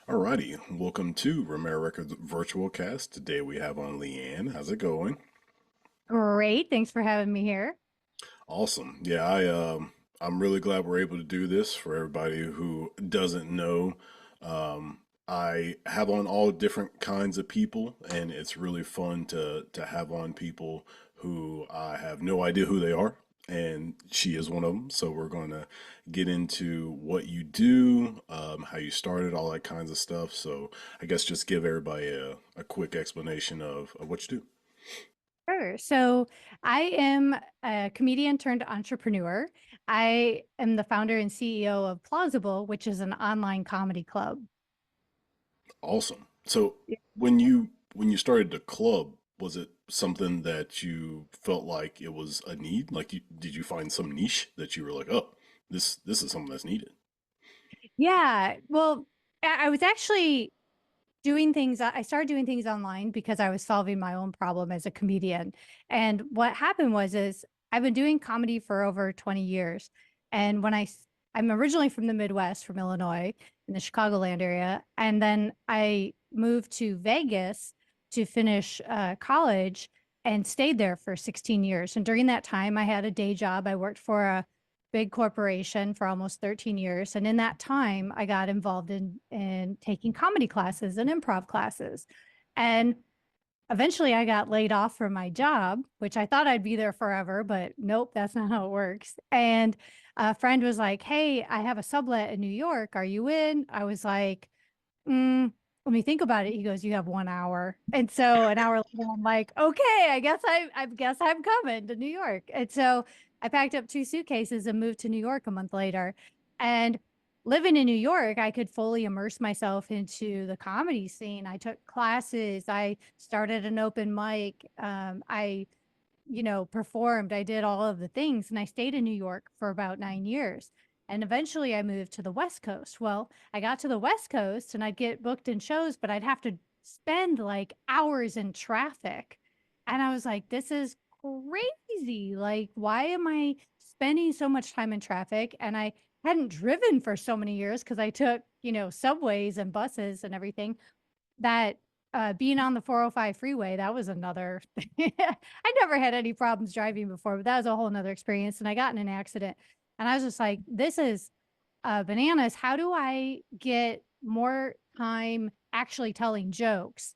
Alrighty, welcome to Romera Records Virtual Cast. Today we have on Leanne. How's it going? Great. Thanks for having me here. Awesome. Yeah, I'm really glad we're able to do this. For everybody who doesn't know, I have on all different kinds of people, and it's really fun to have on people who I have no idea who they are, and she is one of them. So we're going to get into what you do, how you started, all that kinds of stuff. So I guess just give everybody a quick explanation of what you do. Sure. So I am a comedian turned entrepreneur. I am the founder and CEO of Plausible, which is an online comedy club. Awesome. So when you started the club, was it something that you felt like it was a need? Like did you find some niche that you were like, oh, this is something that's needed? Yeah. Well, I was actually doing things. I started doing things online because I was solving my own problem as a comedian. And what happened is I've been doing comedy for over 20 years. And I'm originally from the Midwest, from Illinois, in the Chicagoland area. And then I moved to Vegas to finish college and stayed there for 16 years. And during that time, I had a day job. I worked for a big corporation for almost 13 years. And in that time, I got involved in taking comedy classes and improv classes. And eventually I got laid off from my job, which I thought I'd be there forever, but nope, that's not how it works. And a friend was like, "Hey, I have a sublet in New York. Are you in?" I was like, let me think about it. He goes, "You have 1 hour." And so an hour later, I'm like, okay, I guess I'm coming to New York. And so I packed up two suitcases and moved to New York a month later. And living in New York, I could fully immerse myself into the comedy scene. I took classes. I started an open mic. I performed. I did all of the things and I stayed in New York for about 9 years. And eventually I moved to the West Coast. Well, I got to the West Coast and I'd get booked in shows, but I'd have to spend like hours in traffic. And I was like, this is crazy. Like, why am I spending so much time in traffic? And I hadn't driven for so many years because I took, subways and buses and everything that being on the 405 freeway, that was another I never had any problems driving before, but that was a whole nother experience. And I got in an accident and I was just like, this is bananas. How do I get more time actually telling jokes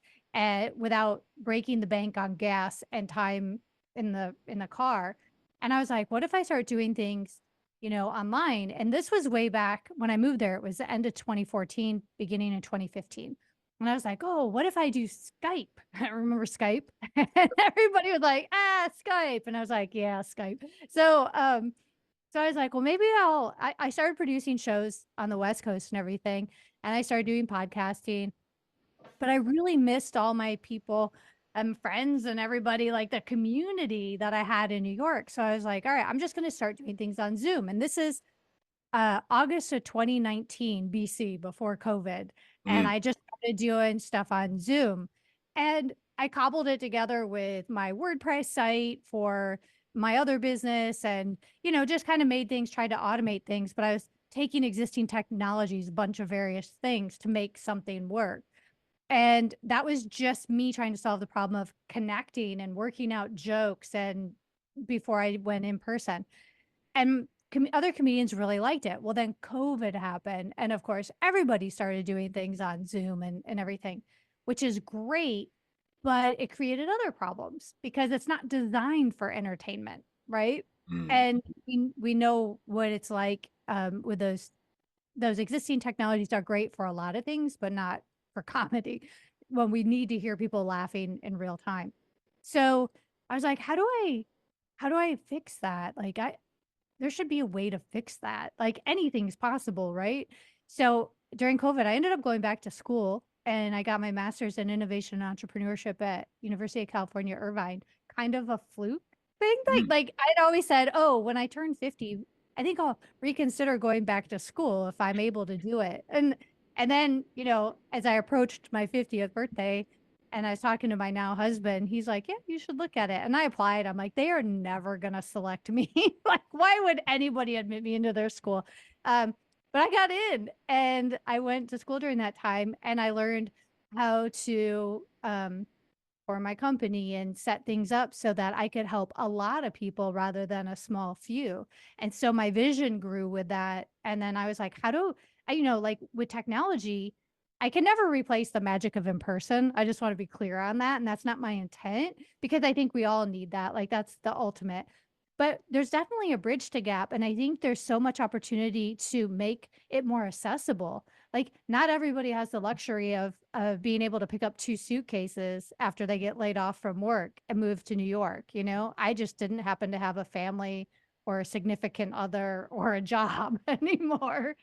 without breaking the bank on gas and time in the car? And I was like, what if I start doing things, online? And this was way back when I moved there. It was the end of 2014, beginning of 2015. And I was like, oh, what if I do Skype? I remember Skype. And everybody was like, Skype. And I was like, yeah, Skype. So I was like, well, maybe I started producing shows on the West Coast and everything. And I started doing podcasting, but I really missed all my people and friends and everybody, like the community that I had in New York. So I was like, all right, I'm just going to start doing things on Zoom. And this is August of 2019 BC, before COVID. And Mm. I just started doing stuff on Zoom. And I cobbled it together with my WordPress site for my other business and, just kind of made things, tried to automate things, but I was taking existing technologies, a bunch of various things to make something work. And that was just me trying to solve the problem of connecting and working out jokes and before I went in person. And other comedians really liked it. Well, then COVID happened. And of course, everybody started doing things on Zoom and everything, which is great. But it created other problems because it's not designed for entertainment, right? Mm. And we know what it's like with those existing technologies are great for a lot of things, but not for comedy when we need to hear people laughing in real time. So I was like, how do I fix that? Like there should be a way to fix that. Like anything's possible, right? So during COVID, I ended up going back to school and I got my master's in innovation and entrepreneurship at University of California, Irvine. Kind of a fluke thing. Like, Mm. like I'd always said, oh, when I turn 50, I think I'll reconsider going back to school if I'm able to do it. And then, as I approached my 50th birthday, and I was talking to my now husband. He's like, yeah, you should look at it. And I applied. I'm like, they are never going to select me. Like, why would anybody admit me into their school? Um, but I got in and I went to school during that time and I learned how to for my company and set things up so that I could help a lot of people rather than a small few. And so my vision grew with that. And then I was like, how do I, like with technology, I can never replace the magic of in person. I just want to be clear on that. And that's not my intent because I think we all need that. Like that's the ultimate. But there's definitely a bridge to gap. And I think there's so much opportunity to make it more accessible. Like not everybody has the luxury of being able to pick up 2 suitcases after they get laid off from work and move to New York, you know? I just didn't happen to have a family or a significant other or a job anymore.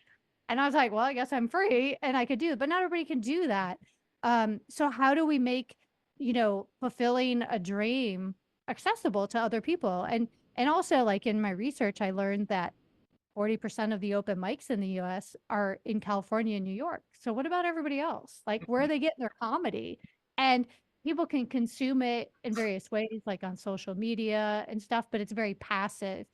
And I was like, well, I guess I'm free and I could do it, but not everybody can do that. So how do we make, fulfilling a dream accessible to other people? And also like in my research, I learned that 40% of the open mics in the US are in California and New York. So what about everybody else? Like where are they getting their comedy? And people can consume it in various ways, like on social media and stuff, but it's very passive.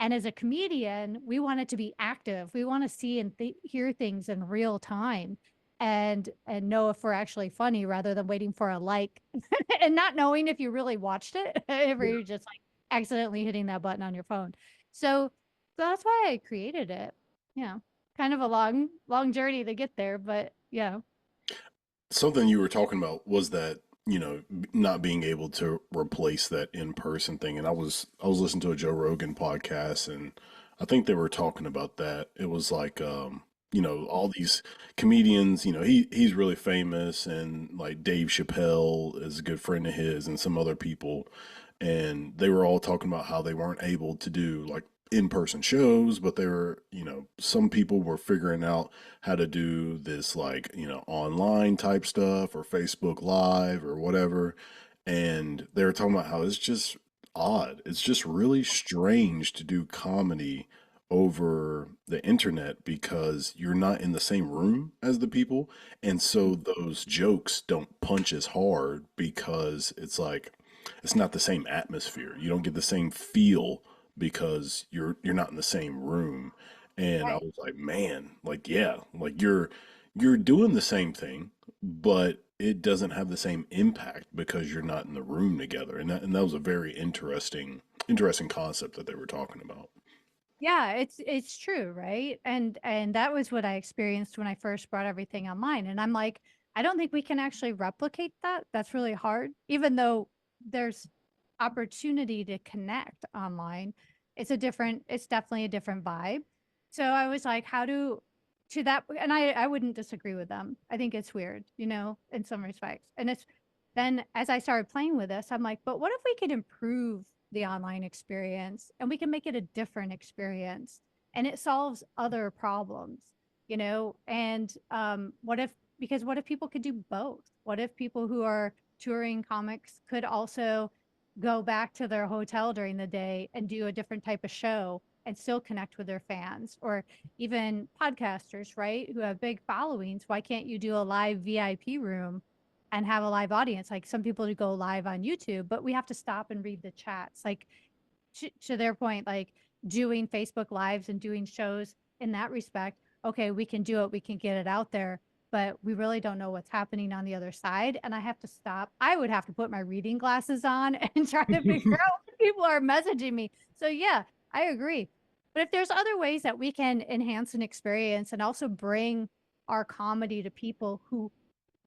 And as a comedian, we want it to be active. We want to see and hear things in real time and know if we're actually funny rather than waiting for a like and not knowing if you really watched it, if you're just like accidentally hitting that button on your phone. So that's why I created it. Yeah. Kind of a long journey to get there, but yeah. Something you were talking about was that, not being able to replace that in-person thing. And I was listening to a Joe Rogan podcast, and I think they were talking about that. It was like, all these comedians, he's really famous, and like Dave Chappelle is a good friend of his and some other people, and they were all talking about how they weren't able to do like in-person shows, but they were, some people were figuring out how to do this like, online type stuff or Facebook Live or whatever. And they were talking about how it's just odd. It's just really strange to do comedy over the internet because you're not in the same room as the people. And so those jokes don't punch as hard because it's like it's not the same atmosphere. You don't get the same feel because you're not in the same room. And I Right. was like, man, like yeah, like you're doing the same thing, but it doesn't have the same impact because you're not in the room together. And that was a very interesting concept that they were talking about. Yeah, it's true, right? And that was what I experienced when I first brought everything online. And I'm like, I don't think we can actually replicate that. That's really hard, even though there's opportunity to connect online. It's definitely a different vibe. So I was like, how do to that and I wouldn't disagree with them. I think it's weird, in some respects. And it's then as I started playing with this, I'm like, but what if we could improve the online experience and we can make it a different experience and it solves other problems, and what if people could do both? What if people who are touring comics could also go back to their hotel during the day and do a different type of show and still connect with their fans? Or even podcasters, right, who have big followings, why can't you do a live VIP room and have a live audience? Like some people go live on YouTube, but we have to stop and read the chats. Like to their point, like doing Facebook lives and doing shows in that respect. Okay, we can do it, we can get it out there, but we really don't know what's happening on the other side. And I have to stop. I would have to put my reading glasses on and try to figure out what people are messaging me. So yeah, I agree. But if there's other ways that we can enhance an experience and also bring our comedy to people who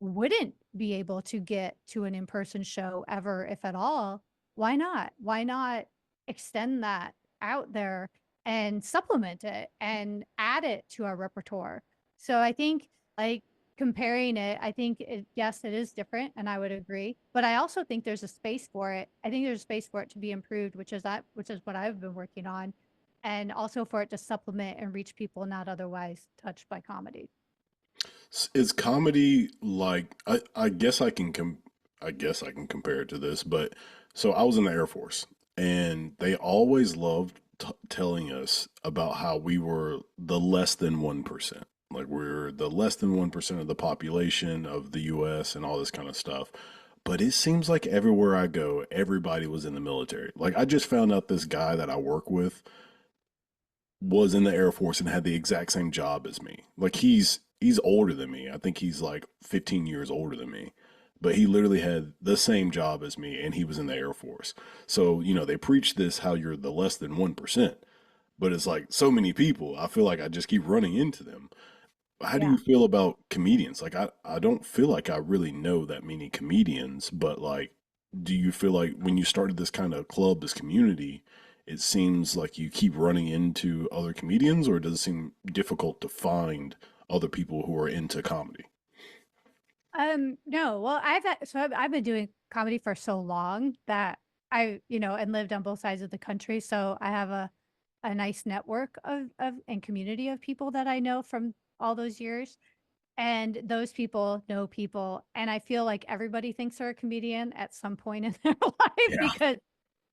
wouldn't be able to get to an in-person show ever, if at all, why not? Why not extend that out there and supplement it and add it to our repertoire? So I think like comparing it, I think yes, it is different and I would agree, but I also think there's a space for it. I think there's a space for it to be improved, which is what I've been working on, and also for it to supplement and reach people not otherwise touched by comedy. Is comedy like I guess I guess I can compare it to this, but so I was in the Air Force, and they always loved telling us about how we were the less than 1%. Like we're the less than 1% of the population of the US and all this kind of stuff. But it seems like everywhere I go, everybody was in the military. Like I just found out this guy that I work with was in the Air Force and had the exact same job as me. Like he's older than me. I think he's like 15 years older than me. But he literally had the same job as me and he was in the Air Force. So, they preach this how you're the less than 1%, but it's like so many people, I feel like I just keep running into them. How do you Yeah. feel about comedians? Like I don't feel like I really know that many comedians, but like do you feel like when you started this kind of club, this community, it seems like you keep running into other comedians, or does it seem difficult to find other people who are into comedy? No, well, I've been doing comedy for so long that and lived on both sides of the country, so I have a nice network of and community of people that I know from all those years, and those people know people, and I feel like everybody thinks they're a comedian at some point in their life Yeah. because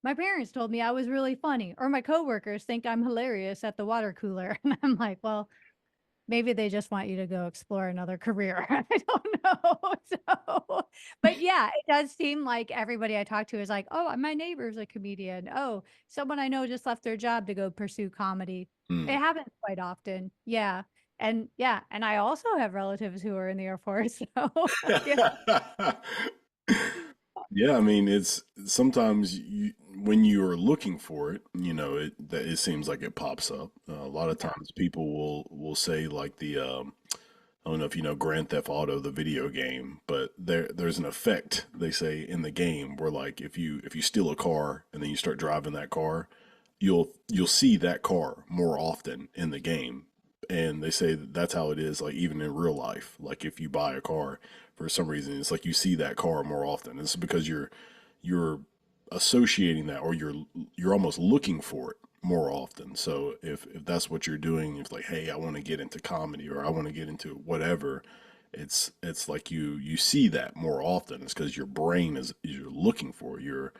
my parents told me I was really funny, or my coworkers think I'm hilarious at the water cooler, and I'm like, "Well, maybe they just want you to go explore another career." I don't know. So, but yeah, it does seem like everybody I talk to is like, "Oh, my neighbor's a comedian. Oh, someone I know just left their job to go pursue comedy." It Mm. happens quite often. Yeah, and I also have relatives who are in the Air Force. So, yeah. Yeah, I mean, it's sometimes when you are looking for it, it seems like it pops up. A lot of Yeah. times, people will say like I don't know if you know Grand Theft Auto, the video game, but there's an effect they say in the game where like if you steal a car and then you start driving that car, you'll see that car more often in the game. And they say that that's how it is, like even in real life. Like if you buy a car, for some reason, it's like you see that car more often. It's because you're associating that, or you're almost looking for it more often. So if that's what you're doing, if like, hey, I want to get into comedy or I want to get into whatever, it's like you see that more often. It's because your brain is you're looking for it.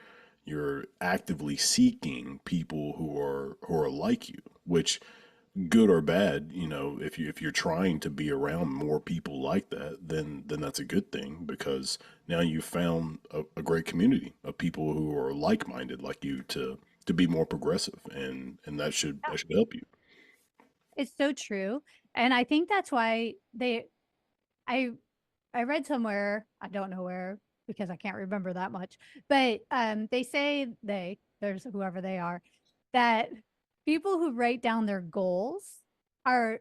You're actively seeking people who are like you, which good or bad, if you're trying to be around more people like that, then that's a good thing because now you've found a great community of people who are like-minded like you to be more progressive, and that should help you. It's so true, and I think that's why I I read somewhere, I don't know where because I can't remember that much, but, they say there's whoever they are, that people who write down their goals are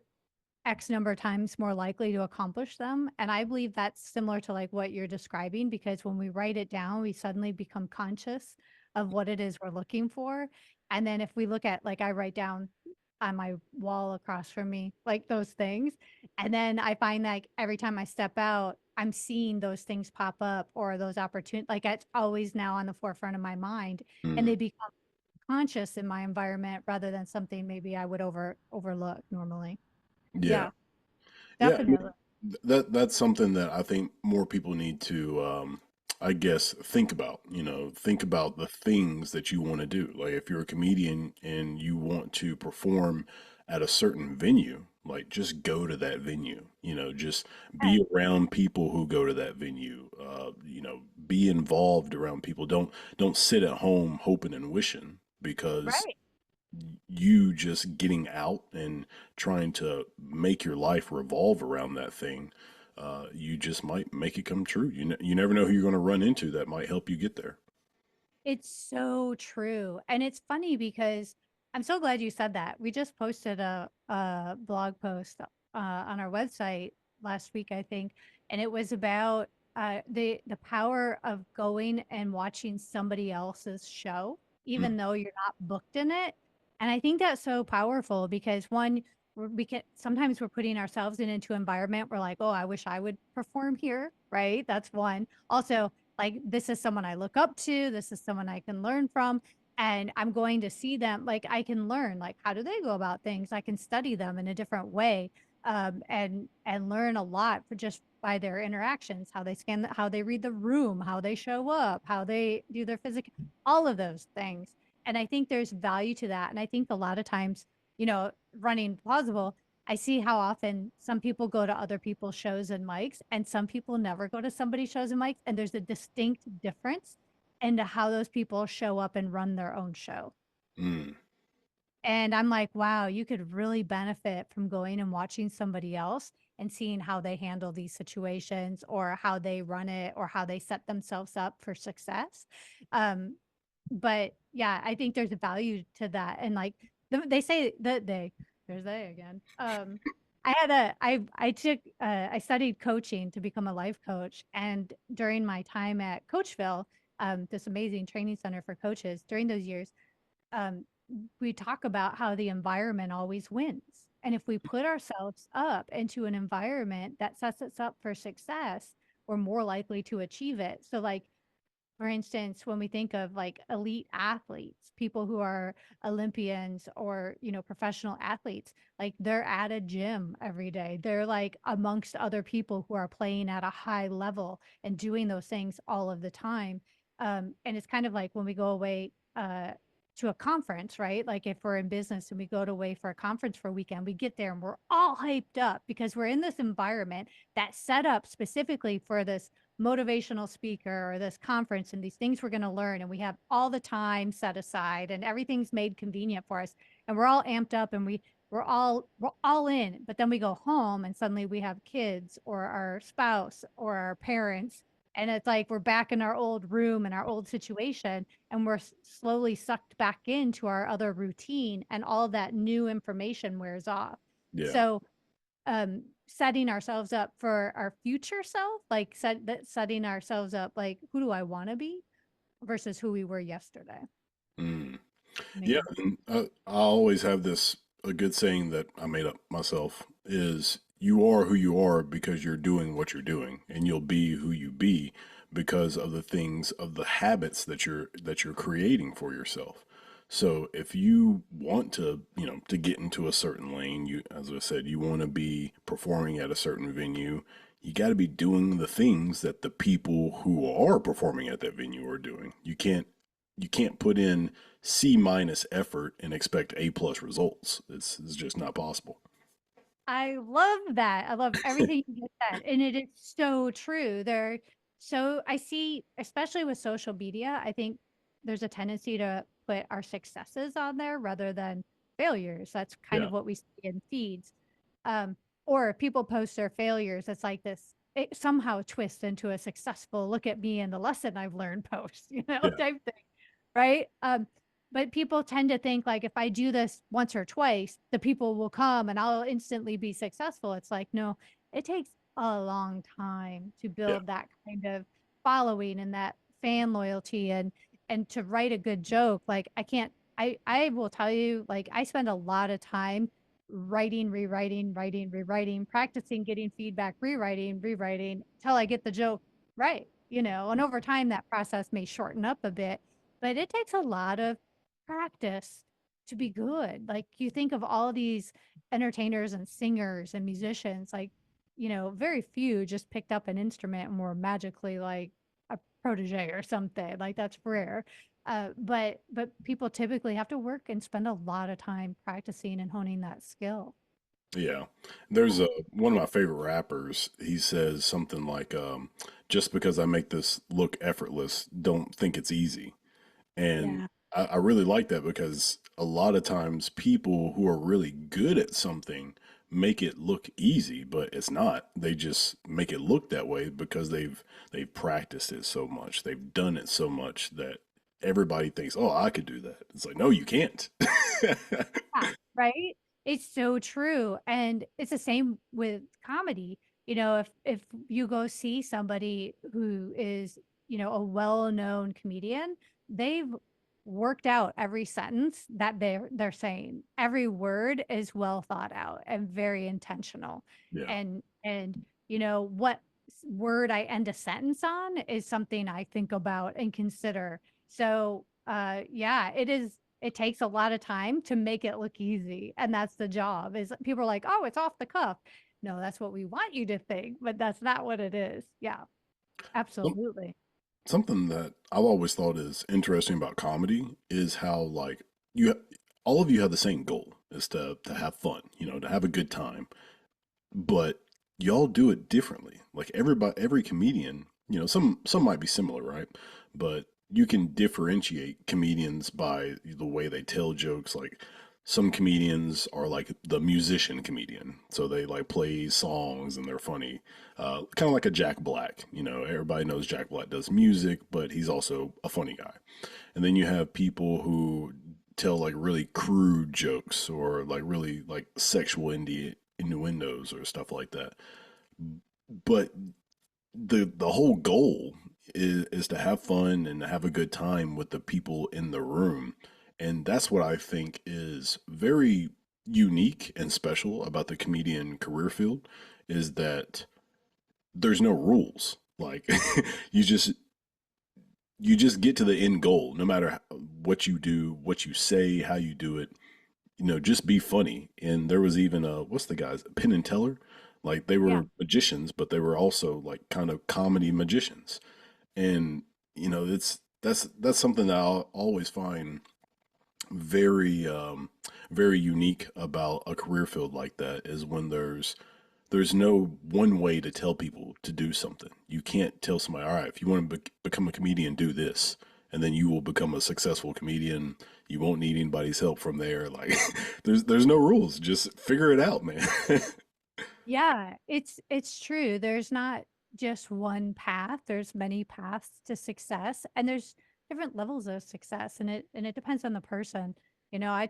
X number of times more likely to accomplish them, and I believe that's similar to, like, what you're describing because when we write it down, we suddenly become conscious of what it is we're looking for, and then if we look at like, I write down on my wall across from me, like, those things, and then I find, like, every time I step out, I'm seeing those things pop up or those opportunities. Like, it's always now on the forefront of my mind, and Mm, they become conscious in my environment rather than something maybe I would overlook normally. yeah. Yeah. Yeah, I Definitely. mean, that's something that I think more people need to, I guess, think about. Think about the things that you want to do. Like if you're a comedian and you want to perform at a certain venue, like just go to that venue. Just Yes. be around people who go to that venue. Be involved around people. Don't sit at home hoping and wishing because Right. you just getting out and trying to make your life revolve around that thing, you just might make it come true. You never know who you're going to run into that might help you get there. It's so true. And it's funny because I'm so glad you said that. We just posted a blog post on our website last week, I think, and it was about the power of going and watching somebody else's show, Mm, even though you're not booked in it. And I think that's so powerful because one, we can sometimes we're putting ourselves into an environment we're like, oh, I wish I would perform here, right? That's one. Also, like, this is someone I look up to, this is someone I can learn from, and I'm going to see them, like, I can learn, like, how do they go about things? I can study them in a different way, and learn a lot for just by their interactions, how they how they read the room, how they show up, how they do their physical, all of those things. And I think there's value to that. And I think a lot of times, running plausible, I see how often some people go to other people's shows and mics, and some people never go to somebody's shows and mics, and there's a distinct difference into how those people show up and run their own show. mm. And I'm like, wow, you could really benefit from going and watching somebody else and seeing how they handle these situations or how they run it or how they set themselves up for success. Um, but yeah, I think there's a value to that. And like they say that there's they again. I studied coaching to become a life coach. And during my time at Coachville, this amazing training center for coaches, during those years, um, we talk about how the environment always wins. And if we put ourselves up into an environment that sets us up for success, we're more likely to achieve it. So, like, for instance, when we think of like elite athletes, people who are Olympians or, professional athletes, like they're at a gym every day. They're like amongst other people who are playing at a high level and doing those things all of the time. And it's kind of like when we go away to a conference, right? Like if we're in business and we go away for a conference for a weekend, we get there and we're all hyped up because we're in this environment that's set up specifically for this motivational speaker or this conference and these things we're going to learn, and we have all the time set aside and everything's made convenient for us, and we're all amped up and we're all in. But then we go home and suddenly we have kids or our spouse or our parents, and it's like we're back in our old room and our old situation, and we're slowly sucked back into our other routine, and all that new information wears off. Yeah. So setting ourselves up for our future self, like setting ourselves up like, who do I want to be versus who we were yesterday. Mm. Yeah, Me. and I always have this a good saying that I made up myself is you are who you are because you're doing what you're doing, and you'll be who you be because of the things of the habits that you're creating for yourself. So if you want to, to get into a certain lane, you, as I said, you want to be performing at a certain venue, you got to be doing the things that the people who are performing at that venue are doing. You can't put in C minus effort and expect A plus results. It's just not possible. I love that. I love everything you just said. And it is so true. I see, especially with social media, I think there's a tendency to put our successes on there rather than failures. That's kind Yeah, of what we see in feeds. Or if people post their failures, it's like this, it somehow twists into a successful look at me and the lesson I've learned post, yeah, type thing. Right. But people tend to think like if I do this once or twice, the people will come and I'll instantly be successful. It's like, no, it takes a long time to yeah, build that kind of following and that fan loyalty, and to write a good joke. Like I will tell you, like I spend a lot of time writing, rewriting, writing, rewriting, practicing getting feedback, rewriting till I get the joke right, and over time that process may shorten up a bit, but it takes a lot of practice to be good. Like you think of all these entertainers and singers and musicians, like, very few just picked up an instrument and were magically like a protege or something. Like that's rare. But people typically have to work and spend a lot of time practicing and honing that skill. yeah. There's a one of my favorite rappers. He says something like, "Just because I make this look effortless, don't think it's easy." And Yeah. I really like that because a lot of times people who are really good at something make it look easy, but it's not. They just make it look that way because they've practiced it so much. They've done it so much that everybody thinks, "Oh, I could do that." It's like, "No, you can't." Yeah, right? It's so true, and it's the same with comedy. If you go see somebody who is, a well-known comedian, they've worked out every sentence that they're saying. Every word is well thought out and very intentional. Yeah. And what word I end a sentence on is something I think about and consider. So, yeah, it takes a lot of time to make it look easy, and that's the job. Is people are like, "Oh, it's off the cuff." No, that's what we want you to think, but that's not what it is. Yeah, Some- absolutely. Something that I've always thought is interesting about comedy is how like you all of you have the same goal is to have fun, to have a good time, but y'all do it differently. Like every comedian, some might be similar, right? But you can differentiate comedians by the way they tell jokes. Like some comedians are like the musician comedian, so they like play songs and they're funny, kind of like a Jack Black. You know, everybody knows Jack Black does music, but he's also a funny guy. And then you have people who tell like really crude jokes or like really like sexual innuendos or stuff like that. But the whole goal is to have fun and to have a good time with the people in the room. And that's what I think is very unique and special about the comedian career field is that there's no rules. Like you just you just get to the end goal no matter what you do, what you say, how you do it. You know, just be funny. And there was even what's the guys, Penn and Teller? Like they Yeah. were magicians, but they were also like kind of comedy magicians. And you know, that's something that I'll always find very very unique about a career field like that is when there's no one way to tell people to do something. You can't tell somebody, all right, if you want to become a comedian, do this, and then you will become a successful comedian. You won't need anybody's help from there. Like, there's no rules. Just figure it out, man. Yeah, it's true. There's not just one path. There's many paths to success, and there's different levels of success, and it depends on the person. You know, I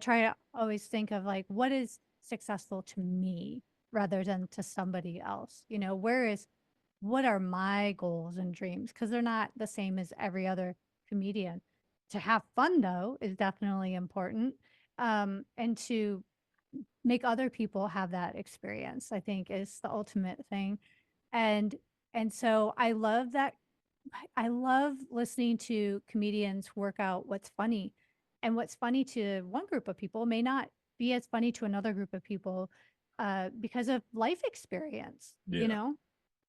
try to always think of like what is successful to me rather than to somebody else. You know, what are my goals and dreams? Because they're not the same as every other comedian. To have fun though is definitely important. And to make other people have that experience, I think is the ultimate thing. And and so I love that. I love listening to comedians work out what's funny. And what's funny to one group of people may not be as funny to another group of people because of life experience, you Yeah.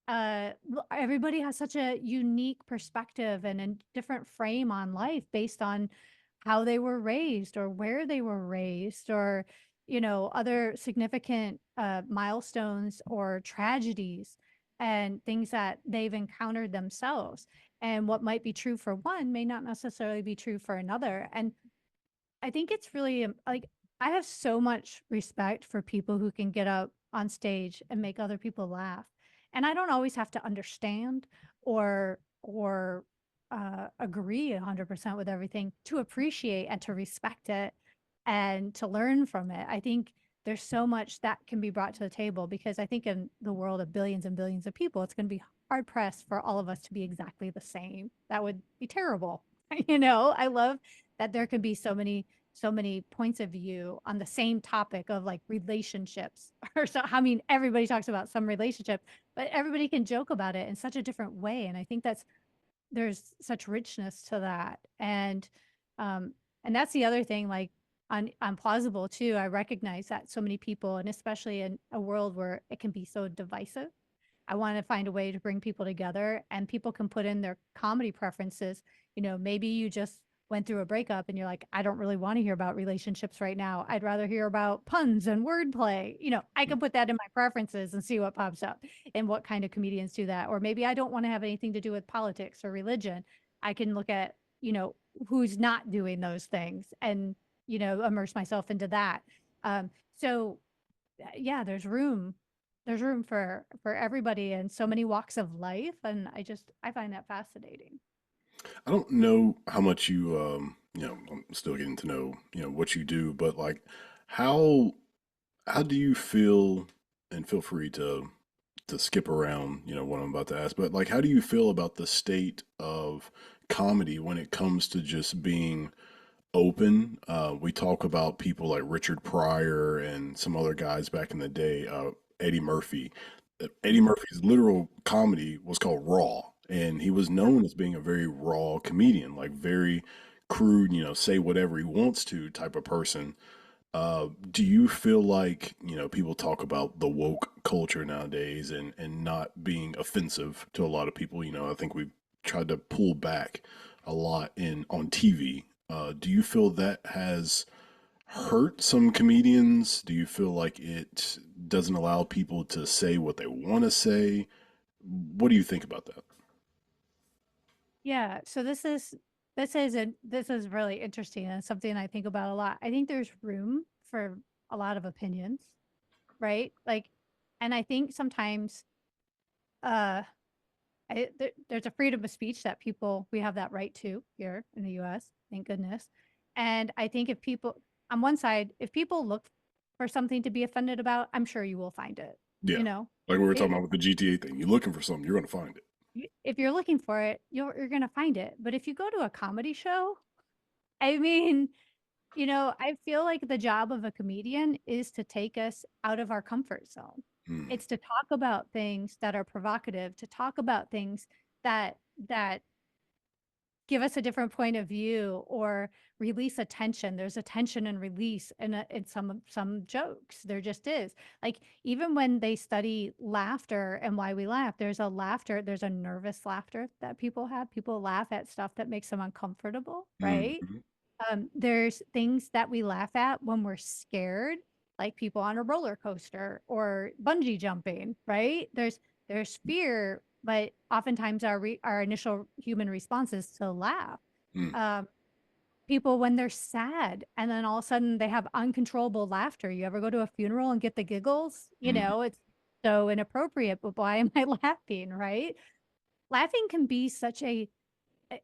know? Everybody has such a unique perspective and a different frame on life based on how they were raised or where they were raised or other significant milestones or tragedies and things that they've encountered themselves, and what might be true for one may not necessarily be true for another. And I think it's really like I have so much respect for people who can get up on stage and make other people laugh. And I don't always have to understand or agree 100% with everything to appreciate and to respect it and to learn from it. I think there's so much that can be brought to the table because I think in the world of billions and billions of people, it's going to be hard pressed for all of us to be exactly the same. That would be terrible. I love that there can be so many points of view on the same topic of like relationships or so. I mean, everybody talks about some relationship, but everybody can joke about it in such a different way. And I think there's such richness to that. Um and that's the other thing, like on plausible too. I recognize that so many people, and especially in a world where it can be so divisive, I want to find a way to bring people together, and people can put in their comedy preferences. Maybe you just went through a breakup and you're like, I don't really want to hear about relationships right now. I'd rather hear about puns and wordplay. I can put that in my preferences and see what pops up and what kind of comedians do that. Or maybe I don't want to have anything to do with politics or religion. I can look at, who's not doing those things and, immerse myself into that. So yeah, there's room for everybody and so many walks of life, and I find that fascinating. I don't know how much I'm still getting to know, what you do, but like how how do you feel, and feel free to skip around, what I'm about to ask, but like how do you feel about the state of comedy when it comes to just being open? We talk about people like Richard Pryor and some other guys back in the day, Eddie Murphy. Eddie Murphy's literal comedy was called Raw, and he was known as being a very raw comedian, like very crude, say whatever he wants to type of person. Do you feel like, people talk about the woke culture nowadays and not being offensive to a lot of people? I think we've tried to pull back a lot in on TV. Do you feel that has hurt some comedians? Do you feel like it doesn't allow people to say what they want to say? What do you think about that? Yeah, so this is this is really interesting and something I think about a lot. I think there's room for a lot of opinions, right? Like, and I think sometimes uh there's a freedom of speech that people we have that right to here in the US, thank goodness. And I think if people on one side, if people look for something to be offended about, I'm sure you will find it, Yeah. you know. Like we were talking It, about with the GTA thing. You're looking for something, you're gonna find it. if you're looking for it, you're going to find it. But if you go to a comedy show, I mean, I feel like the job of a comedian is to take us out of our comfort zone. Mm, It's to talk about things that are provocative, to talk about things that give us a different point of view or release a tension. There's a tension and release in some jokes. There just is. Like even when they study laughter and why we laugh, there's a nervous laughter that people have. People laugh at stuff that makes them uncomfortable, right? mhm, There's things that we laugh at when we're scared, like people on a roller coaster or bungee jumping, right? There's fear, but oftentimes our initial human response is to laugh. mm, Um, People when they're sad and then all of a sudden they have uncontrollable laughter. You ever go to a funeral and get the giggles? mm. It's so inappropriate, but why am I laughing, right? Laughing can be such a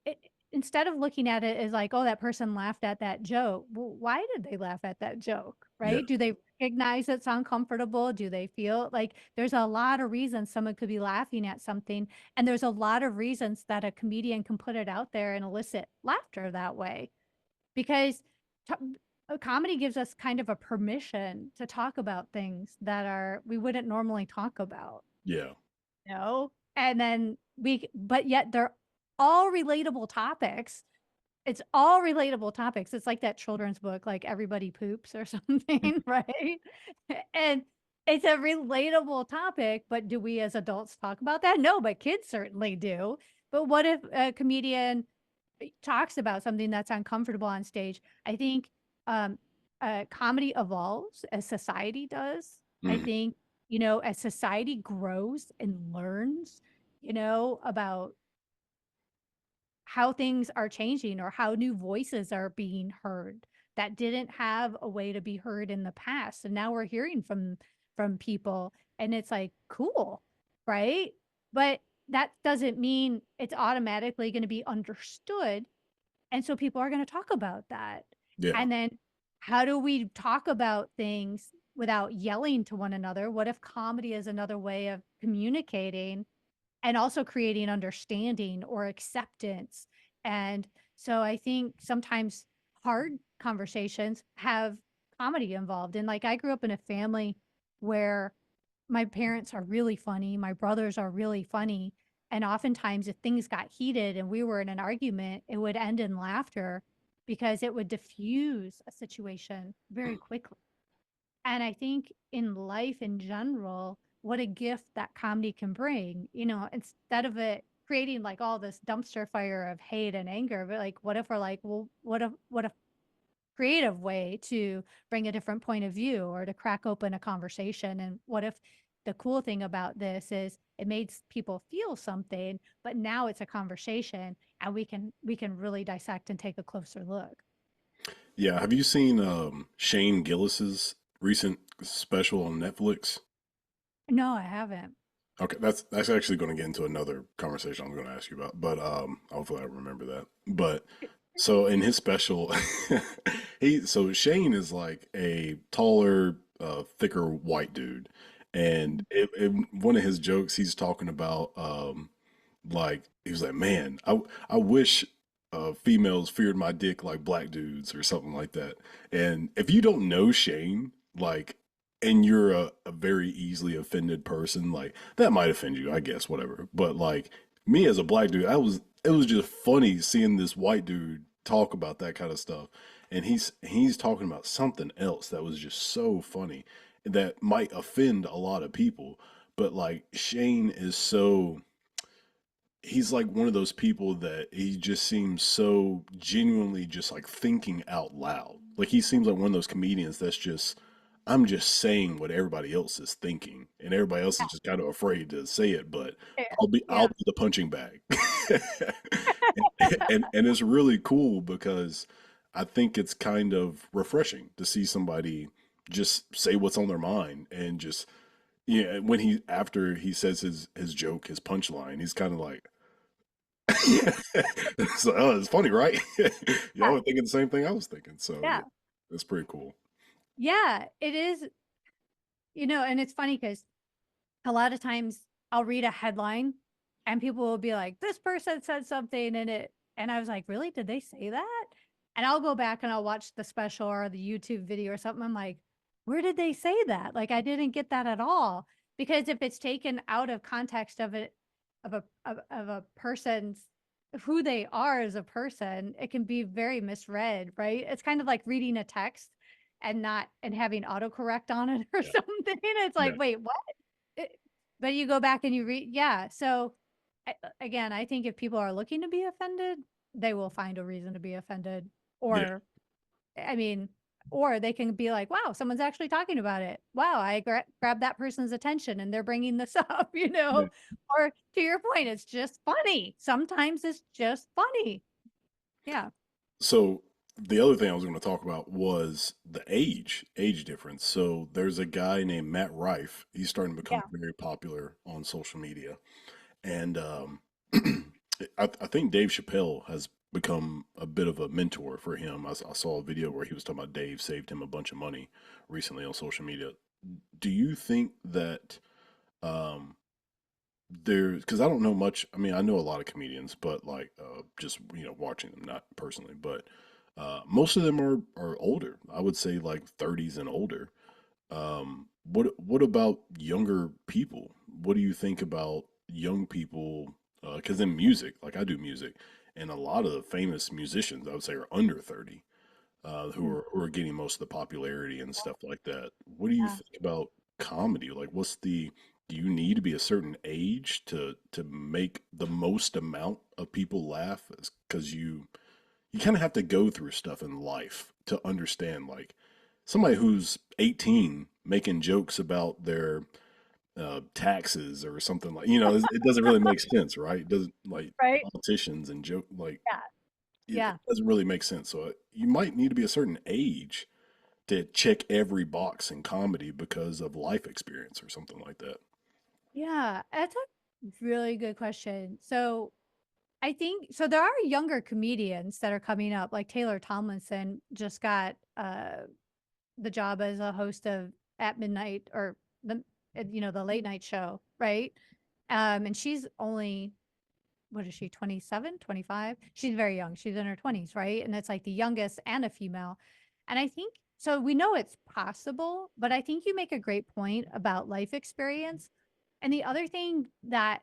it, instead of looking at it as like, oh, that person laughed at that joke. Well, why did they laugh at that joke? Yeah. Right? Do they recognize it's uncomfortable? Do they feel like there's a lot of reasons someone could be laughing at something? And there's a lot of reasons that a comedian can put it out there and elicit laughter that way. Because a comedy gives us kind of a permission to talk about things that are we wouldn't normally talk about. Yeah. No. And then but yet they're all relatable topics. It's all relatable topics. It's like that children's book, like Everybody Poops or Mm, something, right? And it's a relatable topic, but do we as adults talk about that? No, but kids certainly do. But what if a comedian talks about something that's uncomfortable on stage? I think um, comedy evolves as society does. I mm, think, as society grows and learns, about how things are changing or how new voices are being heard that didn't have a way to be heard in the past. And now we're hearing from people and it's like cool, right? But that doesn't mean it's automatically going to be understood. And so people are going to talk about that. yeah. And then how do we talk about things without yelling to one another? What if comedy is another way of communicating and also creating understanding or acceptance? And so I think sometimes hard conversations have comedy involved. And like I grew up in a family where my parents are really funny, my brothers are really funny. And oftentimes, if things got heated and we were in an argument, it would end in laughter because it would diffuse a situation very quickly. And I think in life in general, what a gift that comedy can bring, instead of it creating like all this dumpster fire of hate and anger, but like, what if we're like, well, what a creative way to bring a different point of view or to crack open a conversation? And what if the cool thing about this is it made people feel something, but now it's a conversation and we can really dissect and take a closer look. Yeah. Have you seen Shane Gillis's recent special on Netflix? No, I haven't. Okay, that's actually going to get into another conversation I'm going to ask you about, but hopefully I remember that. But so in his special, so Shane is like a taller, thicker white dude, and in one of his jokes, he's talking about like he was like, man, I wish females feared my dick like black dudes or something like that. And if you don't know Shane, like, and you're a very easily offended person, like that might offend you, I guess, whatever. But like me as a black dude, it was just funny seeing this white dude talk about that kind of stuff. And he's talking about something else that was just so funny that might offend a lot of people. But like Shane is so he's like one of those people that he just seems so genuinely just like thinking out loud. Like he seems like one of those comedians that's just I'm just saying what everybody else is thinking, and everybody else is just kind of afraid to say it. But Yeah. I'll Yeah. be the punching bag. and it's really cool because I think it's kind of refreshing to see somebody just say what's on their mind and just yeah, when he after he says his joke, his punchline, he's kind of like so, oh, it's funny, right? Y'all Yeah, were thinking the same thing I was thinking. So yeah, yeah, that's pretty cool. yeah, it is, and it's funny because a lot of times I'll read a headline and people will be like, this person said something in it. And I was like, really? Did they say that? And I'll go back and I'll watch the special or the YouTube video or something. I'm like, where did they say that? Like, I didn't get that at all. Because if it's taken out of context of it, of a person's who they are as a person, it can be very misread, right? It's kind of like reading a text and not and having autocorrect on it or Yeah, something. It's yeah, like, wait, what? It, but you go back and you read, yeah. So again, I think if people are looking to be offended, they will find a reason to be offended. yeah, Or, I mean, or they can be like, wow, someone's actually talking about it. Wow, I grabbed that person's attention and they're bringing this up, yeah. Or to your point, it's just funny. Sometimes it's just funny. Yeah. So the other thing I was going to talk about was the age difference. So there's a guy named Matt Rife. He's starting to become Yeah. very popular on social media, and I think Dave Chappelle has become a bit of a mentor for him. I saw a video where he was talking about Dave saved him a bunch of money recently on social media. Do you think that um, there's because I don't know much. I mean, I know a lot of comedians, but like just watching them, not personally, but most of them are older. I would say like 30s and older. What about younger people? What do you think about young people? Because in music, like I do music, and a lot of the famous musicians, I would say, are under 30, Mm, who are getting most of the popularity and stuff like that. What do you yeah. think about comedy? Like, do you need to be a certain age to make the most amount of people laugh? Because you kind of have to go through stuff in life to understand, like somebody who's 18 making jokes about their taxes or something like it doesn't really make sense, right? It doesn't like Right. politicians and joke like Yeah. it Yeah. doesn't really make sense. So you might need to be a certain age to check every box in comedy because of life experience or something like that. Yeah. That's a really good question. So I think so there are younger comedians that are coming up, like Taylor Tomlinson just got the job as a host of At Midnight or the late night show, right? And she's only what is she, 27, 25? She's very young. She's in her 20s, right? And it's like the youngest and a female. And I think so we know it's possible, but I think you make a great point about life experience. And the other thing that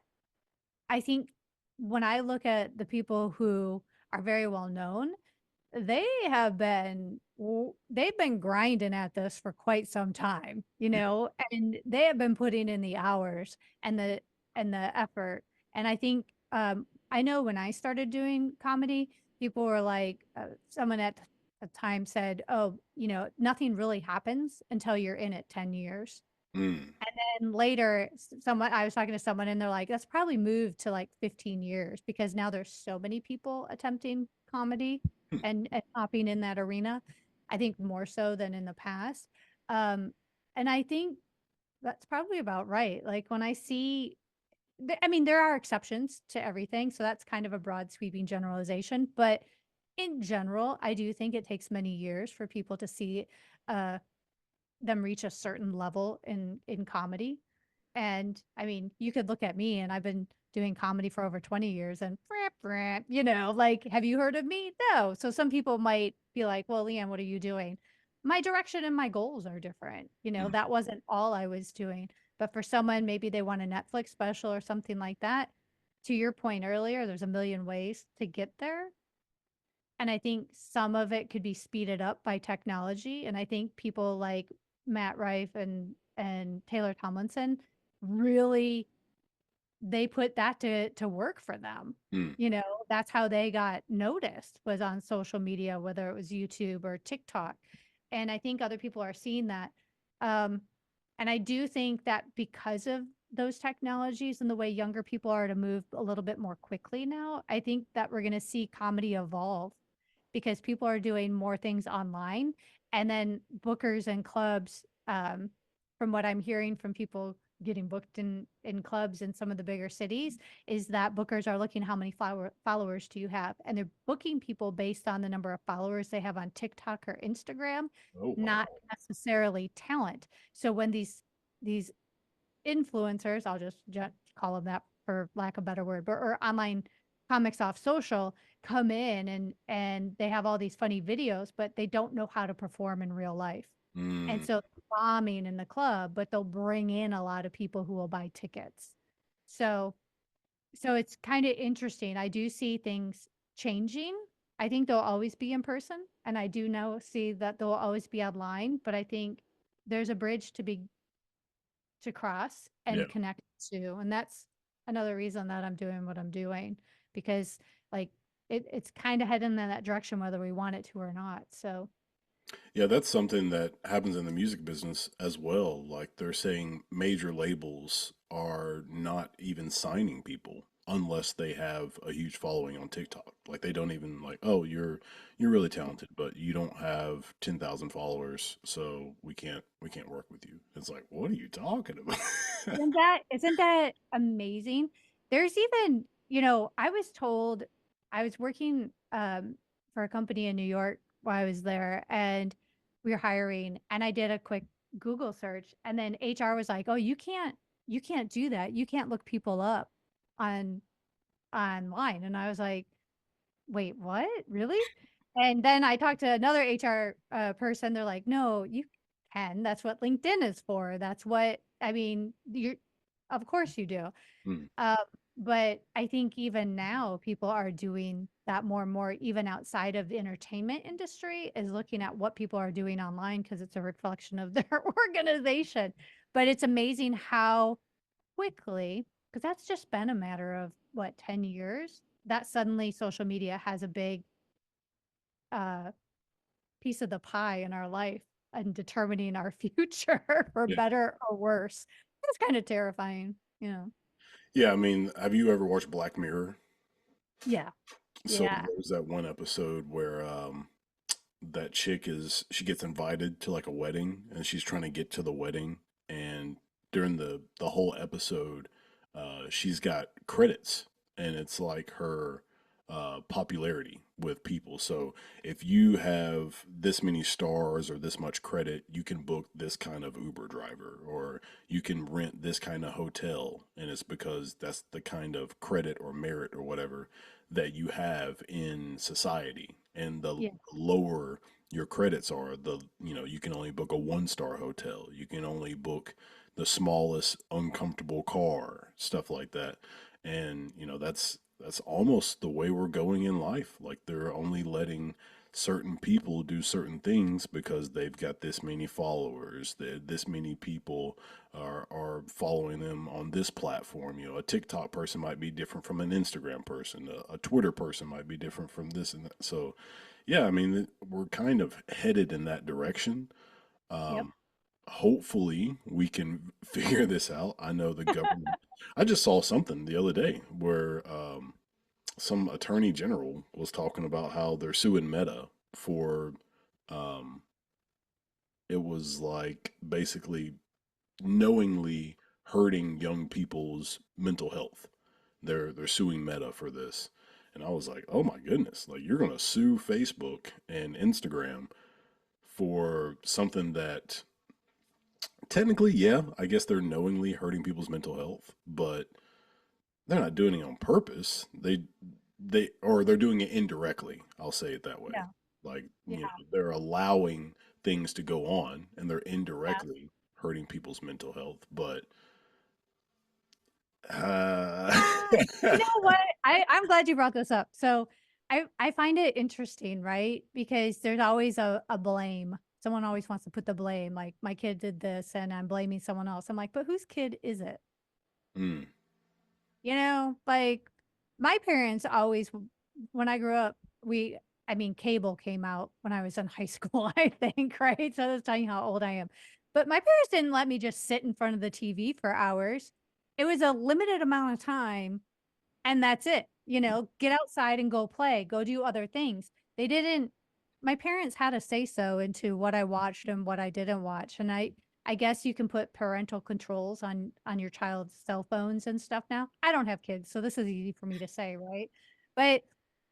I think when I look at the people who are very well known, they've been grinding at this for quite some time, Yeah. and they have been putting in the hours and the effort. And I think I know when I started doing comedy, people were like, someone at the time said, "Oh, nothing really happens until you're in it 10 years." Mm. And later, someone I was talking to someone and they're like, that's probably moved to like 15 years because now there's so many people attempting comedy Hmm. and hopping in that arena. I think more so than in the past. Um, and I think that's probably about right. Like when I see, I mean, there are exceptions to everything. So that's kind of a broad sweeping generalization. But in general, I do think it takes many years for people to see uh, them reach a certain level in comedy. And I mean, you could look at me and I've been doing comedy for over 20 years and like, have you heard of me? No. So some people might be like, well, Leanne, what are you doing? My direction and my goals are different. Mm. That wasn't all I was doing. But for someone, maybe they want a Netflix special or something like that. To your point earlier, there's a million ways to get there. And I think some of it could be speeded up by technology. And I think people like Matt Rife and Taylor Tomlinson really they put that to work for them. Mm. That's how they got noticed was on social media, whether it was YouTube or TikTok. And I think other people are seeing that. Um, and I do think that because of those technologies and the way younger people are to move a little bit more quickly now, I think that we're going to see comedy evolve because people are doing more things online. And then bookers and clubs, from what I'm hearing from people getting booked in clubs in some of the bigger cities, is that bookers are looking how many followers do you have, and they're booking people based on the number of followers they have on TikTok or Instagram, Oh not wow. necessarily talent. So when these influencers, I'll just call them that for lack of a better word, but or online comics off social come in and they have all these funny videos, but they don't know how to perform in real life. And Mm. so bombing in the club, but they'll bring in a lot of people who will buy tickets. So so it's kind of interesting. I do see things changing. I think they'll always be in person, and I do know see that they'll always be online, but I think there's a bridge to cross Yeah. and connect to. And that's another reason that I'm doing what I'm doing because like it's kind of heading in that direction whether we want it to or not. So Yeah, that's something that happens in the music business as well. Like they're saying major labels are not even signing people unless they have a huge following on TikTok. Like they don't even like, oh, you're really talented, but you don't have 10,000 followers, so we can't work with you. It's like, what are you talking about? isn't that amazing? There's even, I was told I was working for a company in New York while I was there and we were hiring and I did a quick Google search and then HR was like, "Oh, you can't do that. You can't look people up on online." And I was like, "Wait, what? Really?" And then I talked to another HR person. They're like, "No, you can. That's what LinkedIn is for. That's what I mean. You're, of course you do." Hmm. Um, but I think even now people are doing that more and more, even outside of the entertainment industry, is looking at what people are doing online because it's a reflection of their organization. But it's amazing how quickly, because that's just been a matter of what, 10 years, that suddenly social media has a big uh, piece of the pie in our life and determining our future for Yeah. better or worse. It's kind of terrifying. Yeah, I mean, have you ever watched Black Mirror? Yeah. So Yeah. there's that one episode where that chick is she gets invited to like a wedding and she's trying to get to the wedding and during the whole episode she's got credits and it's like her popularity with people. So if you have this many stars or this much credit, you can book this kind of Uber driver or you can rent this kind of hotel, and it's because that's the kind of credit or merit or whatever that you have in society. And the Yeah. lower your credits are, the you can only book a 1-star hotel. You can only book the smallest uncomfortable car, stuff like that. And that's almost the way we're going in life. Like they're only letting certain people do certain things because they've got this many followers, that this many people are following them on this platform. A TikTok person might be different from an Instagram person. A Twitter person might be different from this and that. So, yeah, I mean, we're kind of headed in that direction. Yep. Um, Hopefully, we can figure this out. I know the government. I just saw something the other day where some attorney general was talking about how they're suing Meta for um, it was like basically knowingly hurting young people's mental health. They're suing Meta for this. And I was like, "Oh my goodness, like you're going to sue Facebook and Instagram for something that technically, yeah, I guess they're knowingly hurting people's mental health, but they're not doing it on purpose. They're doing it indirectly. I'll say it that way. Yeah. Like, Yeah. they're allowing things to go on and they're Yeah. indirectly hurting people's mental health. But uh You know what? I'm glad you brought this up. So I find it interesting, right? Because there's always a blame. Someone always wants to put the blame, like my kid did this and I'm blaming someone else. I'm like, but whose kid is it? mm, Like my parents always, when I grew up, I mean, cable came out when I was in high school, I think, right? So that's telling you how old I am. But my parents didn't let me just sit in front of the TV for hours. it was a limited amount of time and that's it. Get outside and go play, go do other things. They didn't My parents had a say so into what I watched and what I didn't watch. And I guess you can put parental controls on your child's cell phones and stuff now. I don't have kids, so this is easy for me to say, right? But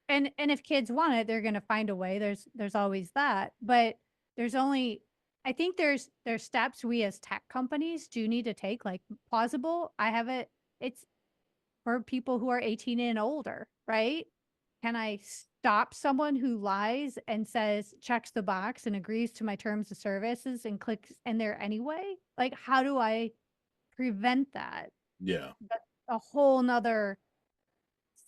and if kids want it, they're going to find a way. There's always that. But there's only I think there's steps we as tech companies do need to take, like plausible. I have it. It's for people who are 18 and older, right? Can I stop someone who lies and says, checks the box and agrees to my terms of services and clicks in there anyway? Like, how do I prevent that? Yeah. That's a whole nother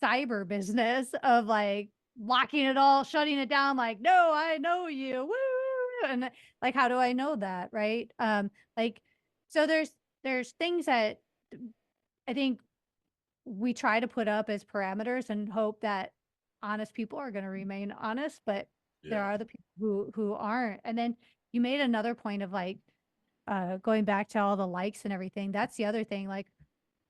cyber business of like locking it all, shutting it down, like, no, I know you. Woo! And like, how do I know that? Right. Like, so there's things that I think we try to put up as parameters and hope that honest people are going to remain honest, but there Yeah. are the people who aren't. And then you made another point of like going back to all the likes and everything. That's the other thing. Like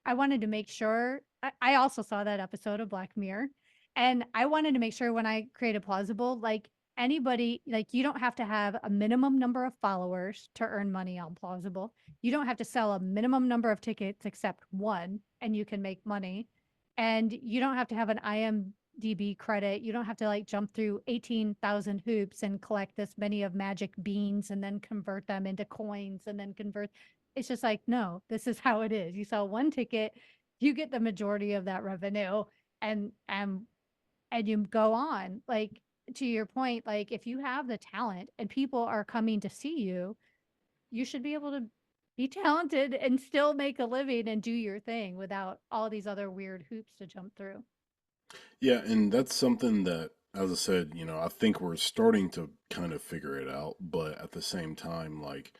I wanted to make sure I also saw that episode of Black Mirror, and I wanted to make sure when I created plausible, like anybody, like you don't have to have a minimum number of followers to earn money on plausible. You don't have to sell a minimum number of tickets except one, and you can make money. And you don't have to have an IMDb credit. You don't have to like jump through 18,000 hoops and collect this many of magic beans and then convert them into coins and then convert. It's just like, no, this is how it is. You sell one ticket, you get the majority of that revenue and you go on. Like to your point, like if you have the talent and people are coming to see you, you should be able to be talented and still make a living and do your thing without all these other weird hoops to jump through. Yeah, and that's something that, as I said, I think we're starting to kind of figure it out, but at the same time, like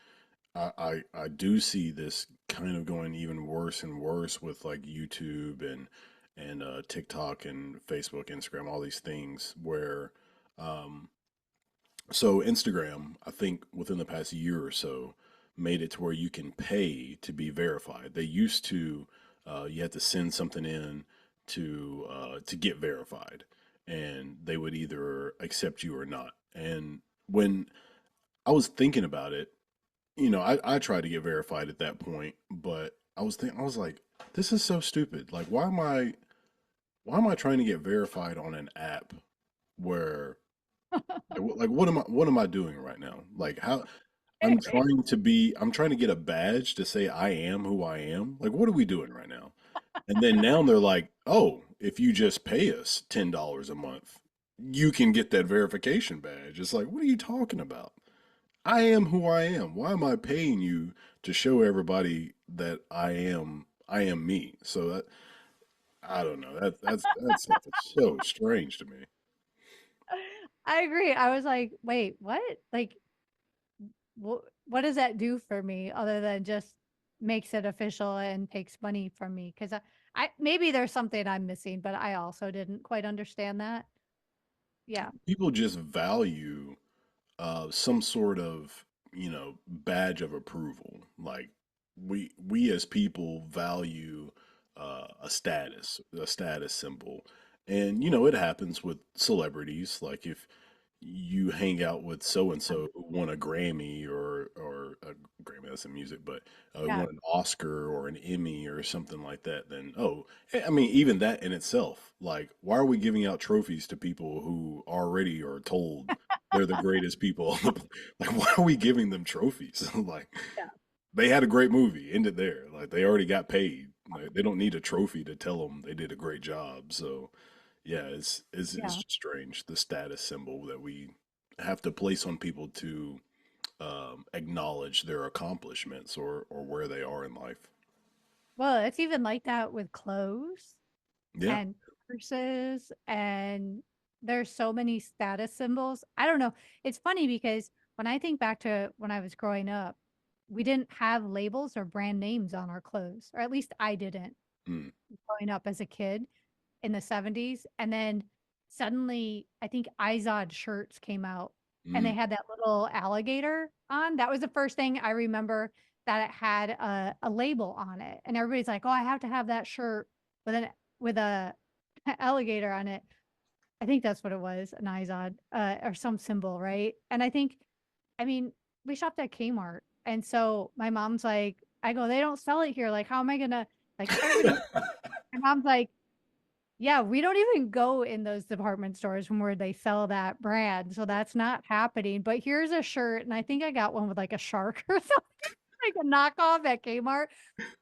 I do see this kind of going even worse and worse with like YouTube and TikTok and Facebook, Instagram, all these things where um so Instagram, I think within the past year or so, made it to where you can pay to be verified. They used to, you had to send something in to get verified, and they would either accept you or not. And when I was thinking about it, I tried to get verified at that point, but I was like, this is so stupid. Like, why am I trying to get verified on an app where like what am I doing right now? Like how I'm trying to get a badge to say I am who I am. Like what are we doing right now? And then now they're like, "Oh, if you just pay us $10 a month, you can get that verification badge." It's like, "What are you talking about? I am who I am. Why am I paying you to show everybody that I am me?" So that I don't know. That's something so strange to me. I agree. I was like, wait, what? Like, what does that do for me other than just makes it official and takes money from me? Because I maybe there's something I'm missing, but I also didn't quite understand that. Yeah. People just value some sort of badge of approval. Like we as people value a status symbol, and it happens with celebrities. Like if you hang out with so and so who won a Grammy or a Grammy, that's in music, but Yeah. won an Oscar or an Emmy or something like that, then I mean, even that in itself, like, why are we giving out trophies to people who already are told they're the greatest people on the like, why are we giving them trophies? Like, Yeah. they had a great movie, ended there. Like, they already got paid. Like, they don't need a trophy to tell them they did a great job. So, yeah, it's Yeah. just strange the status symbol that we have to place on people to acknowledge their accomplishments or where they are in life. Well, it's even like that with clothes Yeah. and purses, and there's so many status symbols. I don't know. It's funny because when I think back to when I was growing up, we didn't have labels or brand names on our clothes, or at least I didn't Mm, growing up as a kid in the 70s. And then suddenly, I think Izod shirts came out and they mm, had that little alligator on. That was the first thing I remember that it had a label on it, and everybody's like, "Oh, I have to have that shirt with a alligator on it." I think that's what it was, an Izod, or some symbol, right? And I mean, we shopped at Kmart, and so my mom's like, I go, "They don't sell it here. Like, how am I gonna like everybody?" My mom's like, "Yeah, we don't even go in those department stores from where they sell that brand, so that's not happening. But here's a shirt," and I think I got one with like a shark or something, like a knockoff at Kmart.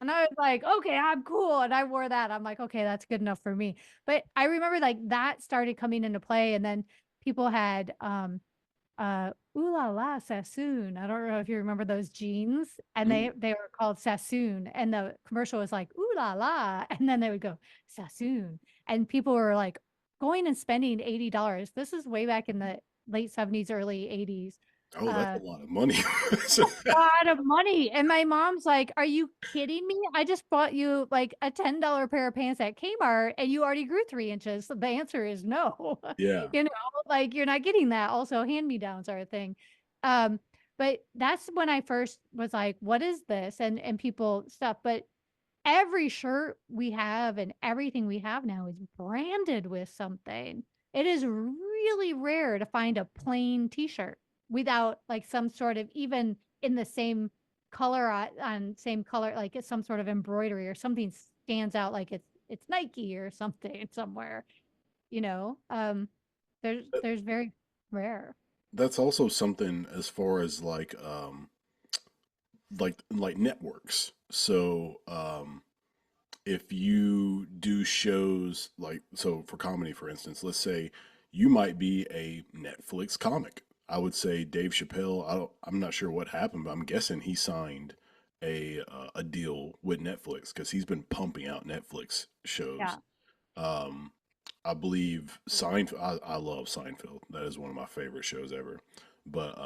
And I was like, okay, I'm cool. And I wore that. I'm like, okay, that's good enough for me. But I remember like that started coming into play. And then people had Ooh La La Sassoon. I don't know if you remember those jeans. And Mm. they were called Sassoon. And the commercial was like, Ooh La La. And then they would go, Sassoon. And people were like going and spending $80. This is way back in the late 70s, early 80s. Oh, that's Uh a lot of money. So lot of money. And my mom's like, "Are you kidding me? I just bought you like a $10 pair of pants at Kmart and you already grew 3 inches." So the answer is no. yeah. You know, like you're not getting that. Also, hand-me-downs are a thing. Um, but that's when I first was like, what is this? And people stuff. But every shirt we have and everything we have now is branded with something. It is really rare to find a plain t-shirt without like some sort of even in the same color on same color like it's some sort of embroidery or something stands out like it's Nike or something somewhere, you know. There's very rare. That's also something as far as like networks. So if you do shows like so for comedy for instance, let's say you might be a Netflix comic. I would say Dave Chappelle, I'm not sure what happened, but I'm guessing he signed a deal with Netflix because he's been pumping out Netflix shows. Yeah. Um, I believe Seinfeld. I love Seinfeld. That is one of my favorite shows ever. But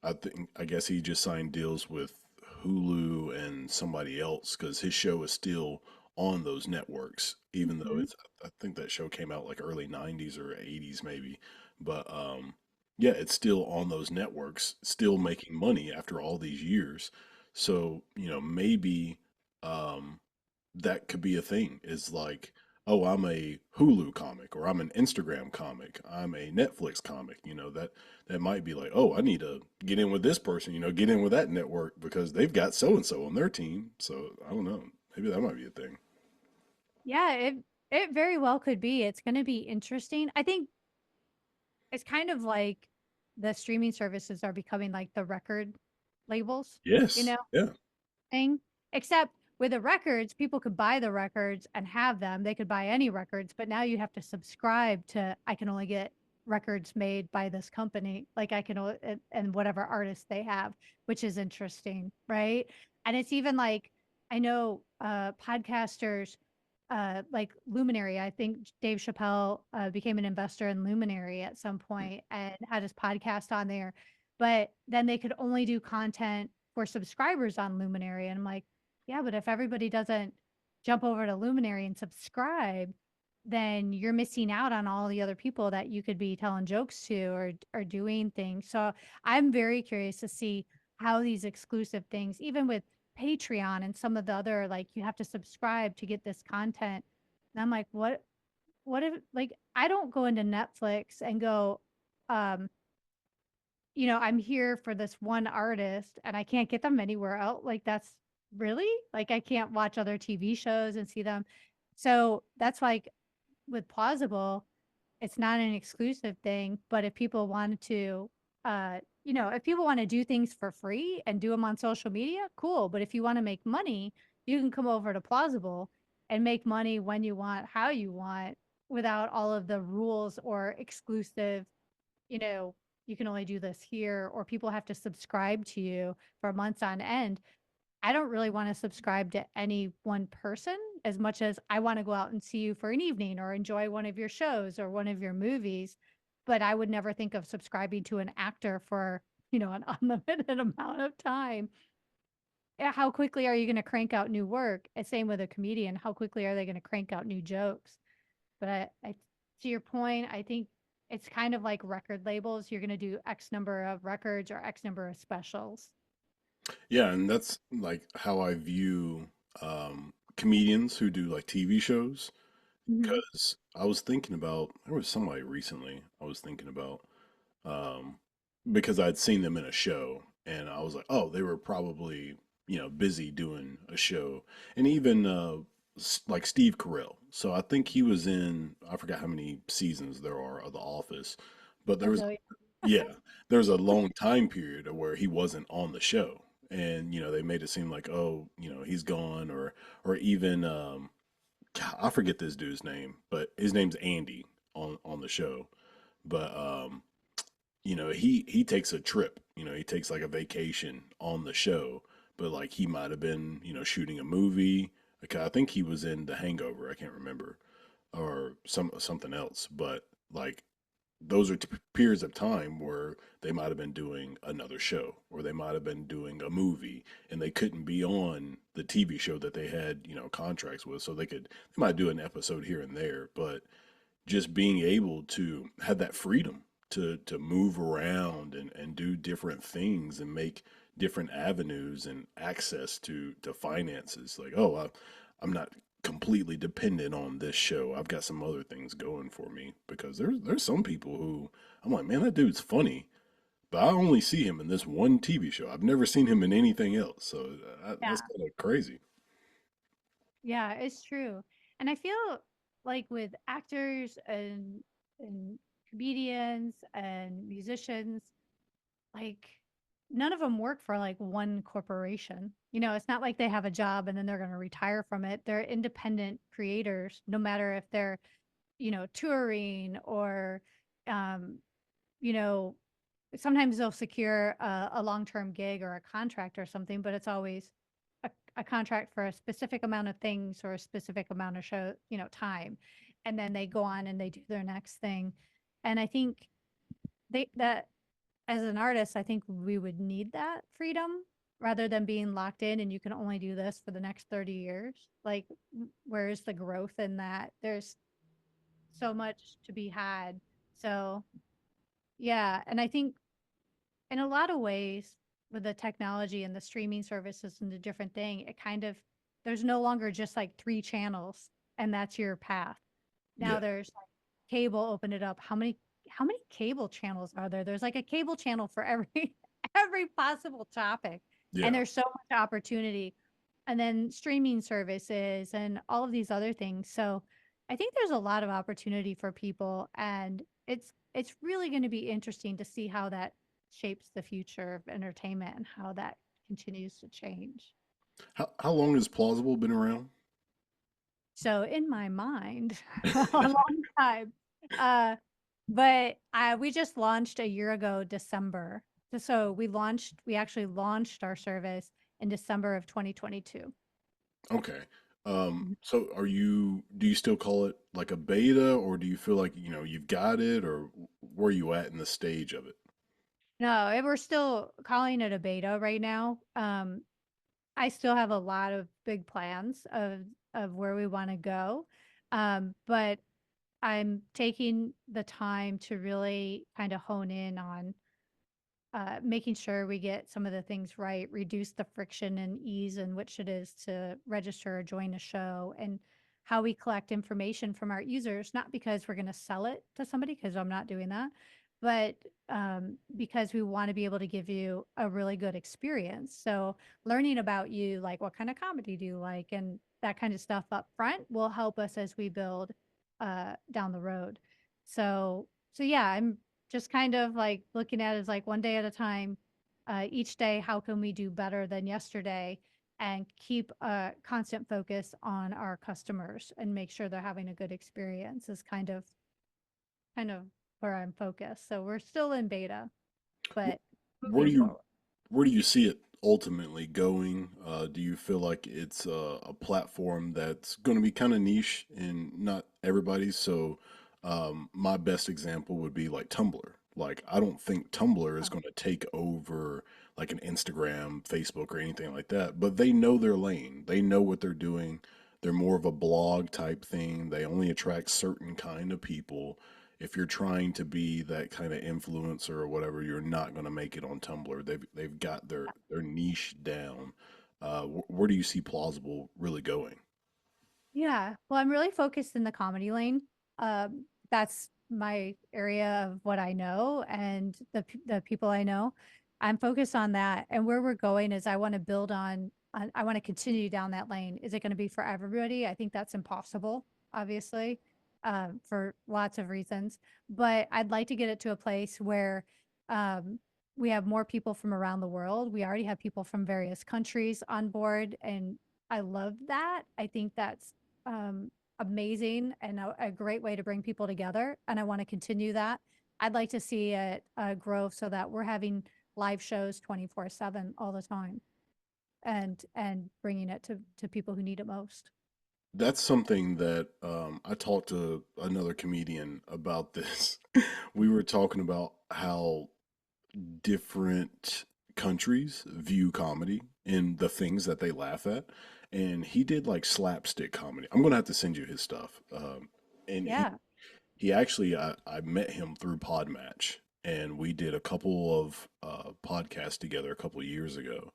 I guess he just signed deals with Hulu and somebody else because his show is still on those networks, even though Mhm. it's. I think that show came out like early '90s or '80s maybe. But yeah, it's still on those networks, still making money after all these years. So maybe um, that could be a thing. Is like, oh, I'm a Hulu comic or I'm an Instagram comic, I'm a Netflix comic. That might be like, oh, I need to get in with this person, get in with that network because they've got so and so on their team. So I don't know. Maybe that might be a thing. Yeah, it very well could be. It's going to be interesting. I think it's kind of like the streaming services are becoming like the record labels, you Yes. know, Yeah. thing. Except with the records, people could buy the records and have them. They could buy any records, but now you have to subscribe to I can only get records made by this company. Like I can and whatever artist they have, which is interesting, right? And it's even like I know podcasters like Luminary. I think Dave Chappelle became an investor in Luminary at some point and had his podcast on there. But then they could only do content for subscribers on Luminary. And I'm like, yeah, but if everybody doesn't jump over to Luminary and subscribe, then you're missing out on all the other people that you could be telling jokes to or doing things. So I'm very curious to see how these exclusive things, even with Patreon and some of the other like you have to subscribe to get this content. And I'm like, what if like I don't go into Netflix and go, um, I'm here for this one artist and I can't get them anywhere else. Like that's really like I can't watch other TV shows and see them. So that's like with Plausible, it's not an exclusive thing, but if people wanted to, if people want to do things for free and do them on social media, cool. But if you want to make money, you can come over to Plausible and make money when you want, how you want, without all of the rules or exclusive, you know, you can only do this here, or people have to subscribe to you for months on end. I don't really want to subscribe to any one person as much as I want to go out and see you for an evening or enjoy one of your shows or one of your movies. But I would never think of subscribing to an actor for, an unlimited amount of time. How quickly are you going to crank out new work? And same with a comedian. How quickly are they going to crank out new jokes? But to your point, I think it's kind of like record labels. You're going to do X number of records or X number of specials. Yeah, and that's like how I view comedians who do like TV shows. Hmm. Because I was thinking about, there was somebody recently I was thinking about, um, because I'd seen them in a show, and I was like, oh, they were probably, busy doing a show, and even like Steve Carell. So I think he was in, I forgot how many seasons there are of The Office, but there A was, billion. yeah, there was a long time period where he wasn't on the show, and they made it seem like, oh, he's gone, or even God, I forget this dude's name, but his name's Andy on the show. But he takes a trip. He takes like a vacation on the show. But like he might have been, shooting a movie. Like I think he was in The Hangover. I can't remember, or something else. But like those are periods of time where they might have been doing another show, or they might have been doing a movie, and they couldn't be on the TV show that they had, contracts with. So they might do an episode here and there, but just being able to have that freedom to move around and do different things and make different avenues and access to finances. Like, oh, I'm not completely dependent on this show. I've got some other things going for me, because there's some people who I'm like, man, that dude's funny, but I only see him in this one TV show. I've never seen him in anything else. So that's Yeah. kind of crazy. Yeah, it's true. And I feel like with actors and comedians and musicians, like none of them work for like one corporation. It's not like they have a job and then they're going to retire from it. They're independent creators, no matter if they're, touring or um, you know, sometimes they'll secure a long-term gig or a contract or something, but it's always a contract for a specific amount of things or a specific amount of show, time. And then they go on and they do their next thing. And I think that as an artist, I think we would need that freedom rather than being locked in and you can only do this for the next 30 years. Like, where's the growth in that? There's so much to be had. So, yeah. And I think in a lot of ways, with the technology and the streaming services and the different thing, it kind of, there's no longer just like three channels and that's your path. Now Yeah, there's like cable, open it up. How many cable channels are there? There's like a cable channel for every every possible topic. And yeah. there's so much opportunity. And then streaming services and all of these other things. So I think there's a lot of opportunity for people and it's really going to be interesting to see how that shapes the future of entertainment and how that continues to change. How long has plausible been around? So in my mind, a long time. Uh, but we just launched a year ago, December. So we actually launched our service in December of 2022. Okay. Mhm. So do you still call it like a beta, or do you feel like, you've got it, or where are you at in the stage of it? No, we're still calling it a beta right now. I still have a lot of big plans of where we want to go. But I'm taking the time to really kind of hone in on making sure we get some of the things right, reduce the friction and ease in which it is to register or join a show, and how we collect information from our users, not because we're going to sell it to somebody, because I'm not doing that, but because we want to be able to give you a really good experience. So, learning about you, like what kind of comedy do you like, and that kind of stuff up front will help us as we build down the road. So yeah, I'm just kind of like looking at it as like one day at a time. Each day, how can we do better than yesterday and keep a constant focus on our customers and make sure they're having a good experience is kind of where I'm focused. So we're still in beta, but Where do moving you forward. where do you see it ultimately going? Do you feel like it's a platform that's going to be kind of niche and not everybody's? So, my best example would be like Tumblr. Like, I don't think Tumblr is Oh, going to take over like an Instagram, Facebook, or anything like that, but they know their lane. They know what they're doing. They're more of a blog type thing. They only attract certain kind of people. if you're trying to be that kind of influencer or whatever, you're not going to make it on Tumblr. They've got their niche down. Where do you see plausible really going? Yeah. Well, I'm really focused in the comedy lane. That's my area of what I know and the people I know. I'm focused on that. And where we're going is I want to build on I want to continue down that lane. Is it going to be for everybody? I think that's impossible, obviously, for lots of reasons. But I'd like to get it to a place where um, we have more people from around the world. We already have people from various countries on board, and I love that. I think that's um, amazing and a great way to bring people together. And I want to continue that. I'd like to see it grow so that we're having live shows 24/7 all the time and bringing it to people who need it most. That's something that I talked to another comedian about this. We were talking about how different countries view comedy and the things that they laugh at. And he did like slapstick comedy. I'm gonna have to send you his stuff. And Yeah. he actually I met him through Podmatch, and we did a couple of podcasts together a couple of years ago.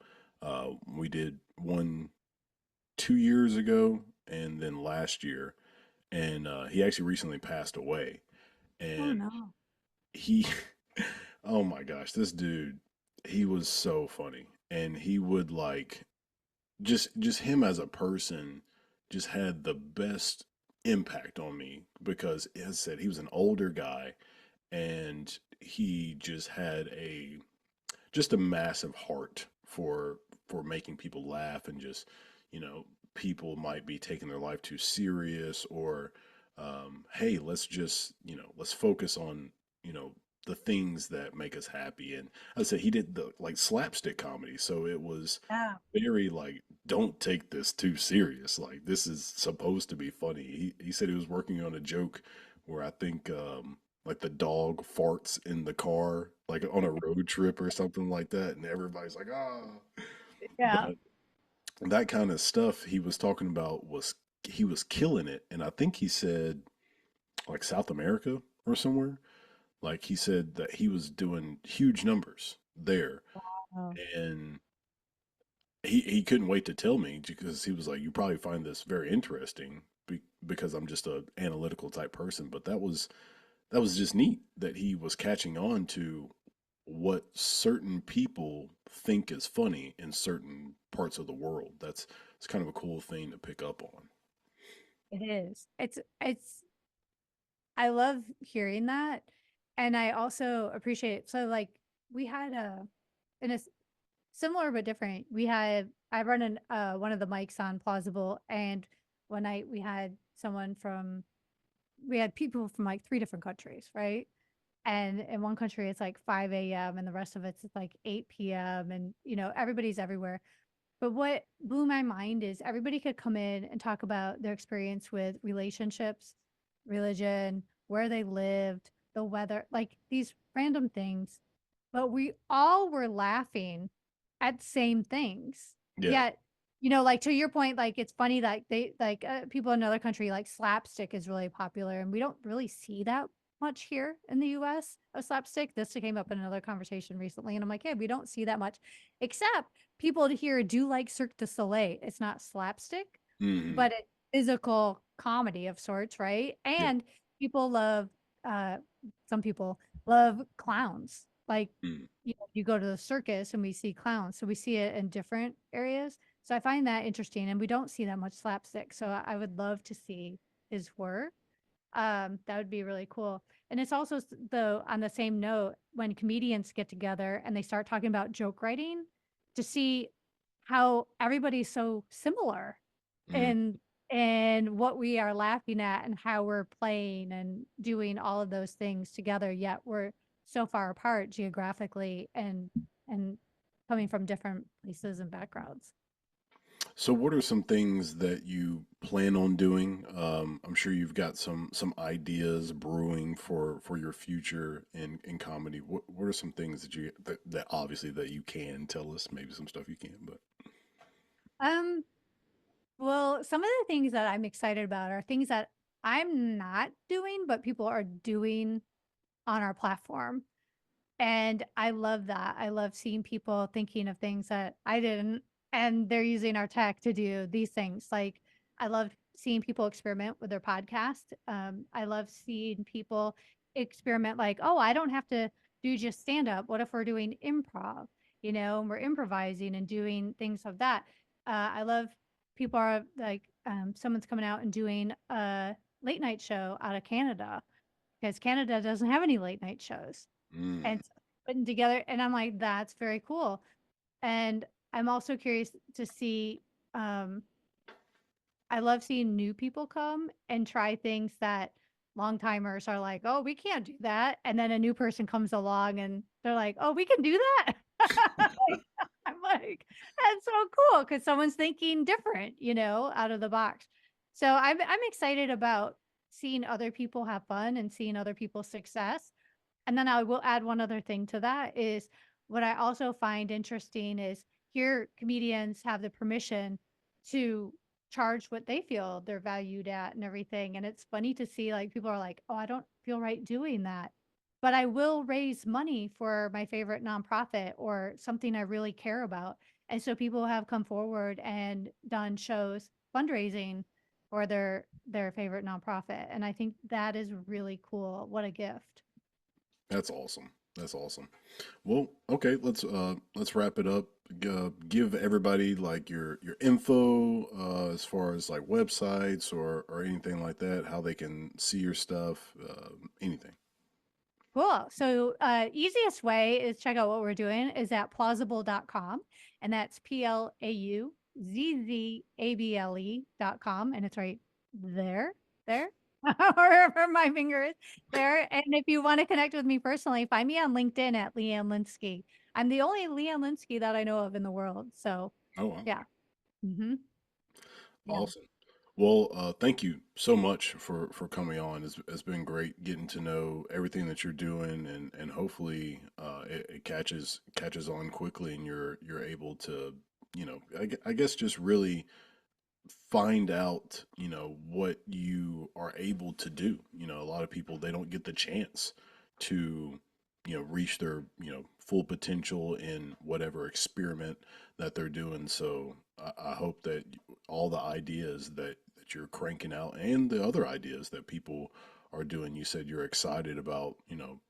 We did one 2 years ago, and then last year. And he actually recently passed away. Oh And no. he oh my gosh, this dude, he was so funny. And he would like just him as a person just had the best impact on me because as I said, he was an older guy and he just had a massive heart for making people laugh and just people might be taking their life too serious or hey, let's focus on you know the things that make us happy. And I said he did the like slapstick comedy, so it was Yeah. very like don't take this too serious, like this is supposed to be funny. He said he was working on a joke where I think like the dog farts in the car like on a road trip or something like that, and everybody's like ah. Yeah. But that kind of stuff he was talking about was he was killing it. And I think he said like South America or somewhere, like he said that he was doing huge numbers there. Oh, And he couldn't wait to tell me because he was like, you probably find this very interesting because I'm just a analytical type person. But that was just neat that he was catching on to what certain people think is funny in certain parts of the world. That's it's kind of a cool thing to pick up on. it is. It's I love hearing that. And I also appreciate so like we had a in a similar but different. We had I run an one of the mics on Plausible, and one night we had people from like three different countries, right? And in one country it's like 5 a.m. and the rest of it's like 8 p.m. and everybody's everywhere. But what blew my mind is everybody could come in and talk about their experience with relationships, religion, where they lived, the weather, like these random things. But we all were laughing at same things. Yeah. Yet, like to your point, like it's funny that they like people in another country like slapstick is really popular, and we don't really see that much here in the US of slapstick. This came up in another conversation recently, and I'm like, hey, we don't see that much, except people here do like Cirque du Soleil. It's not slapstick, Hmm. but it's physical comedy of sorts, right? Yeah. And people love uh some people love clowns. Like, Mm. you go to the circus and we see clowns. So we see it in different areas. So I find that interesting and we don't see that much slapstick. So I would love to see his work. That would be really cool. And it's also though on the same note when comedians get together and they start talking about joke writing to see how everybody's so similar Mm. in and what we are laughing at and how we're playing and doing all of those things together, yet we're so far apart geographically and coming from different places and backgrounds. So, what are some things that you plan on doing? I'm sure you've got some ideas brewing for your future in comedy. What are some things that obviously that you can tell us? Maybe some stuff you can, but Um, well, some of the things that I'm excited about are things that I'm not doing, but people are doing on our platform. And I love that. I love seeing people thinking of things that I didn't, and they're using our tech to do these things. Like, I love seeing people experiment with their podcast. I love seeing people experiment, like, oh, I don't have to do just stand up. What if we're doing improv, and we're improvising and doing things of that. I love people are like, someone's coming out and doing a late night show out of Canada because Canada doesn't have any late night shows Mm. and putting together, and I'm like, "That's very cool." And I'm also curious to see, um I love seeing new people come and try things that long timers are like, "Oh, we can't do that," and then a new person comes along and they're like, "Oh, we can do that?" Like, I'm like, "That's so cool because someone's thinking different, out of the box. So I'm excited about seeing other people have fun and seeing other people's success. And then I will add one other thing to that is what I also find interesting is here comedians have the permission to charge what they feel they're valued at and everything. And it's funny to see like people are like, oh, I don't feel right doing that. But I will raise money for my favorite nonprofit or something I really care about. And so people have come forward and done shows fundraising for their favorite nonprofit. And I think that is really cool. What a gift. That's awesome. That's awesome. Well, okay, let's wrap it up. Give everybody like your info as far as like websites or anything like that, how they can see your stuff, anything. Cool. So, easiest way is check out what we're doing is at plausible.com, and that's plauzzable.com, and it's right there, wherever my finger is there. And if you want to connect with me personally, find me on LinkedIn at Leanne Linsky. I'm the only Leanne Linsky that I know of in the world. So, Oh, wow. yeah. Hmm. Yeah. Awesome. Well, thank you so much for coming on. It's been great getting to know everything that you're doing, and hopefully it catches on quickly, and you're able to, I guess just really find out, what you are able to do. A lot of people, they don't get the chance to, reach their, full potential in whatever experiment that they're doing. So I hope that all the ideas that you're cranking out and the other ideas that people are doing, you said you're excited about,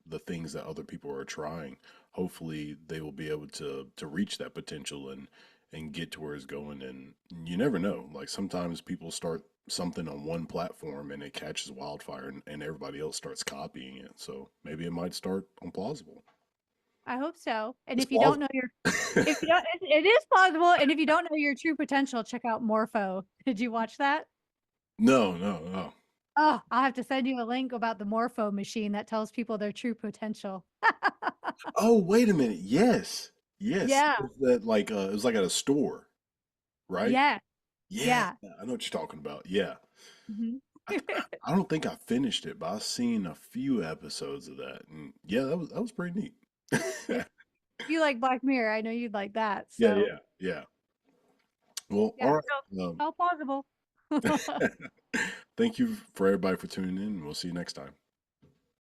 the things that other people are trying. Hopefully they will be able to reach that potential and get to where it's going. And you never know. Like sometimes people start something on one platform and it catches wildfire and everybody else starts copying it. So maybe it might start on plausible. I hope so. And It's if you don't know plausible. your if you don't it is plausible, and if you don't know your true potential, check out Morpho. Did you watch that? No, no, no. Oh, I'll have to send you a link about the Morpho machine that tells people their true potential. Oh, wait a minute. Yes. Yes. Yeah. Is that like it was like at a store, right? Yeah. Yeah, Yeah. I know what you're talking about. Yeah. Mhm. I don't think I finished it, but I've seen a few episodes of that. And yeah, that was pretty neat. Yeah. If you like Black Mirror, I know you'd like that. Yeah, So, yeah, yeah. Well, all yeah. right. So, how plausible. Thank you for everybody for tuning in. We'll see you next time.